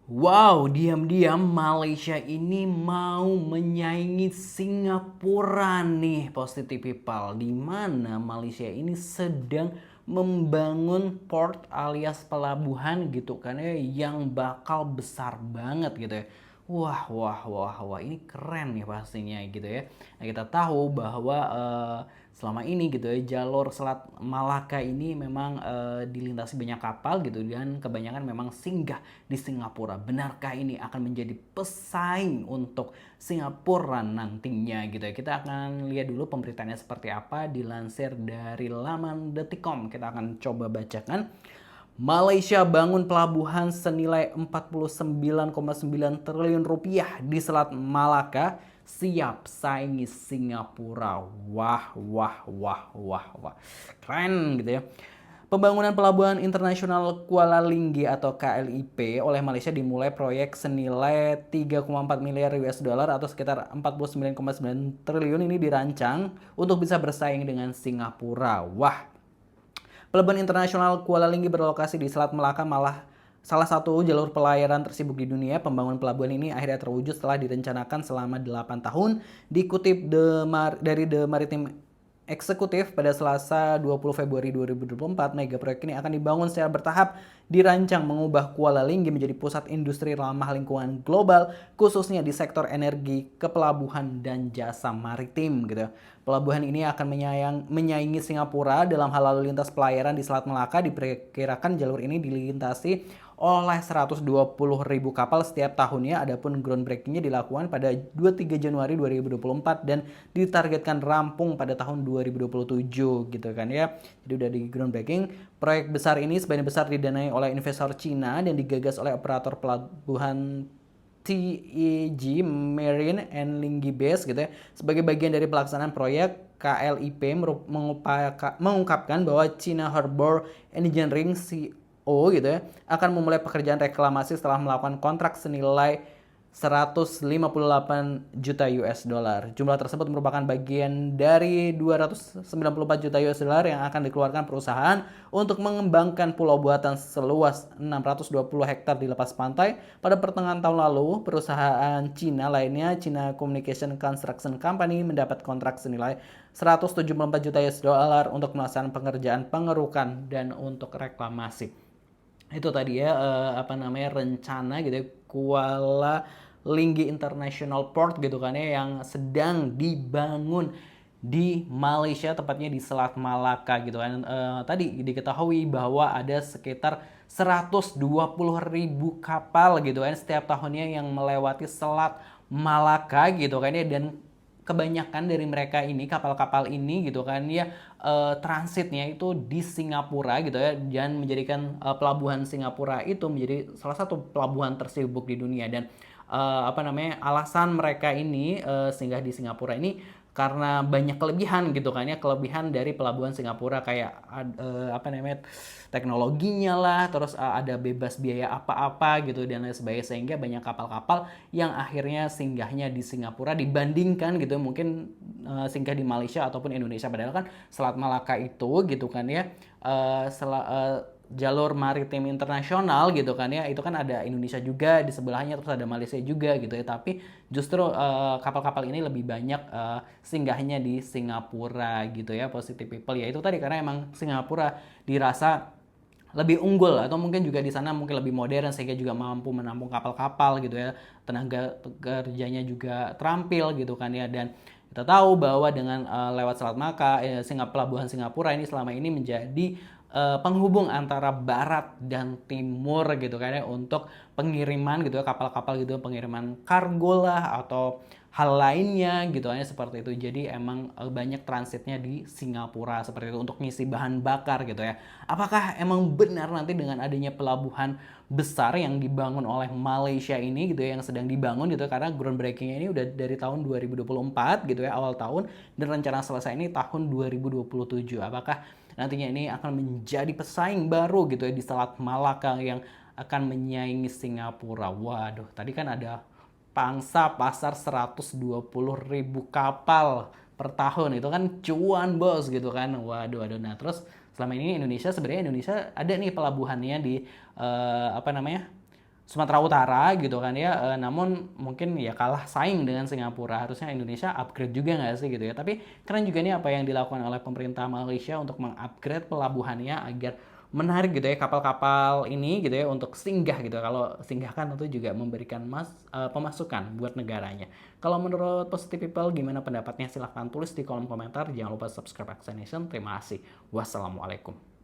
Wow, diam-diam Malaysia ini mau menyaingi Singapura nih, Positive People. Di mana Malaysia ini sedang membangun port alias pelabuhan gitu kan ya, yang bakal besar banget gitu ya. Wah, wah, wah, wah, ini keren nih pastinya gitu ya. Nah, kita tahu bahwa selama ini gitu ya, jalur Selat Malaka ini memang dilintasi banyak kapal gitu, dan kebanyakan memang singgah di Singapura. Benarkah ini akan menjadi pesaing untuk Singapura nantinya gitu ya? Kita akan lihat dulu pemberitaannya seperti apa, dilansir dari laman Detikcom. Kita akan coba bacakan. Malaysia bangun pelabuhan senilai 49,9 triliun rupiah di Selat Malaka, siap saingi Singapura. Wah, wah, wah, wah, wah. Keren gitu ya. Pembangunan Pelabuhan Internasional Kuala Linggi atau KLIP oleh Malaysia dimulai proyek senilai 3,4 miliar US dollar atau sekitar 49,9 triliun ini dirancang untuk bisa bersaing dengan Singapura. Wah, Pelabuhan Internasional Kuala Linggi berlokasi di Selat Melaka, malah salah satu jalur pelayaran tersibuk di dunia. Pembangunan pelabuhan ini akhirnya terwujud setelah direncanakan selama 8 tahun. Dikutip dari The Maritime Eksekutif pada Selasa 20 Februari 2024, mega proyek ini akan dibangun secara bertahap, dirancang mengubah Kuala Linggi menjadi pusat industri ramah lingkungan global, khususnya di sektor energi, kepelabuhan, dan jasa maritim gitu. Pelabuhan ini akan menyaingi Singapura dalam hal lalu lintas pelayaran di Selat Melaka. Diperkirakan jalur ini dilintasi oleh 120.000 kapal setiap tahunnya. Adapun groundbreakingnya dilakukan pada 23 Januari 2024 dan ditargetkan rampung pada tahun 2027 gitu kan ya. Jadi udah di groundbreaking. Proyek besar ini sebagian besar didanai oleh investor Cina dan digagas oleh operator pelabuhan TEG Marine and Linggi Base gitu ya. Sebagai bagian dari pelaksanaan proyek, KLIP mengungkapkan bahwa China Harbour Engineering CO gitu ya akan memulai pekerjaan reklamasi setelah melakukan kontrak senilai 158 juta US dollar. Jumlah tersebut merupakan bagian dari 294 juta US dollar yang akan dikeluarkan perusahaan untuk mengembangkan pulau buatan seluas 620 hektar di lepas pantai. Pada pertengahan tahun lalu, perusahaan Cina lainnya, China Communication Construction Company, mendapat kontrak senilai 174 juta US dollar untuk melaksanakan pengerjaan pengerukan dan untuk reklamasi. Itu tadi ya rencana gitu ya, Kuala Linggi International Port gitu kan ya, yang sedang dibangun di Malaysia, tepatnya di Selat Malaka gitu kan. Tadi diketahui bahwa ada sekitar 120.000 kapal gitu kan setiap tahunnya yang melewati Selat Malaka gitu kan ya, dan kebanyakan dari mereka ini, kapal-kapal ini gitu kan ya, transitnya itu di Singapura gitu ya, dan menjadikan pelabuhan Singapura itu menjadi salah satu pelabuhan tersibuk di dunia. Dan alasan mereka ini singgah di Singapura ini karena banyak kelebihan gitu kan ya, kelebihan dari pelabuhan Singapura kayak teknologinya lah, terus ada bebas biaya apa-apa gitu dan lain sebagainya, sehingga banyak kapal-kapal yang akhirnya singgahnya di Singapura dibandingkan gitu mungkin singgah di Malaysia ataupun Indonesia. Padahal kan Selat Malaka itu gitu kan ya, jalur maritim internasional gitu kan ya, itu kan ada Indonesia juga di sebelahnya, terus ada Malaysia juga gitu ya, tapi justru kapal-kapal ini lebih banyak singgahnya di Singapura gitu ya, Positive People. Ya itu tadi karena emang Singapura dirasa lebih unggul, atau mungkin juga di sana mungkin lebih modern sehingga juga mampu menampung kapal-kapal gitu ya, tenaga kerjanya juga terampil gitu kan ya. Dan kita tahu bahwa dengan lewat Selat Malaka, pelabuhan Singapura ini selama ini menjadi penghubung antara barat dan timur gitu kan ya, untuk pengiriman gitu ya, kapal-kapal gitu, pengiriman kargo lah atau hal lainnya gitu ya, seperti itu. Jadi emang banyak transitnya di Singapura seperti itu untuk ngisi bahan bakar gitu ya. Apakah emang benar nanti dengan adanya pelabuhan besar yang dibangun oleh Malaysia ini gitu ya, yang sedang dibangun gitu ya, karena groundbreakingnya ini udah dari tahun 2024 gitu ya, awal tahun, dan rencana selesai ini tahun 2027. Apakah nantinya ini akan menjadi pesaing baru gitu ya di Selat Malaka yang akan menyaingi Singapura? Waduh, tadi kan ada pangsa pasar 120.000 kapal per tahun, itu kan cuan bos gitu kan. Waduh, waduh. Nah terus selama ini Indonesia, sebenarnya Indonesia ada nih pelabuhannya di Sumatera Utara gitu kan ya, namun mungkin ya kalah saing dengan Singapura. Harusnya Indonesia upgrade juga nggak sih gitu ya. Tapi keren juga nih apa yang dilakukan oleh pemerintah Malaysia untuk mengupgrade pelabuhannya agar menarik gitu ya kapal-kapal ini gitu ya untuk singgah gitu. Kalau singgah kan tentu juga memberikan pemasukan buat negaranya. Kalau menurut Positive People gimana pendapatnya? Silahkan tulis di kolom komentar. Jangan lupa subscribe Action Nation. Terima kasih. Wassalamualaikum.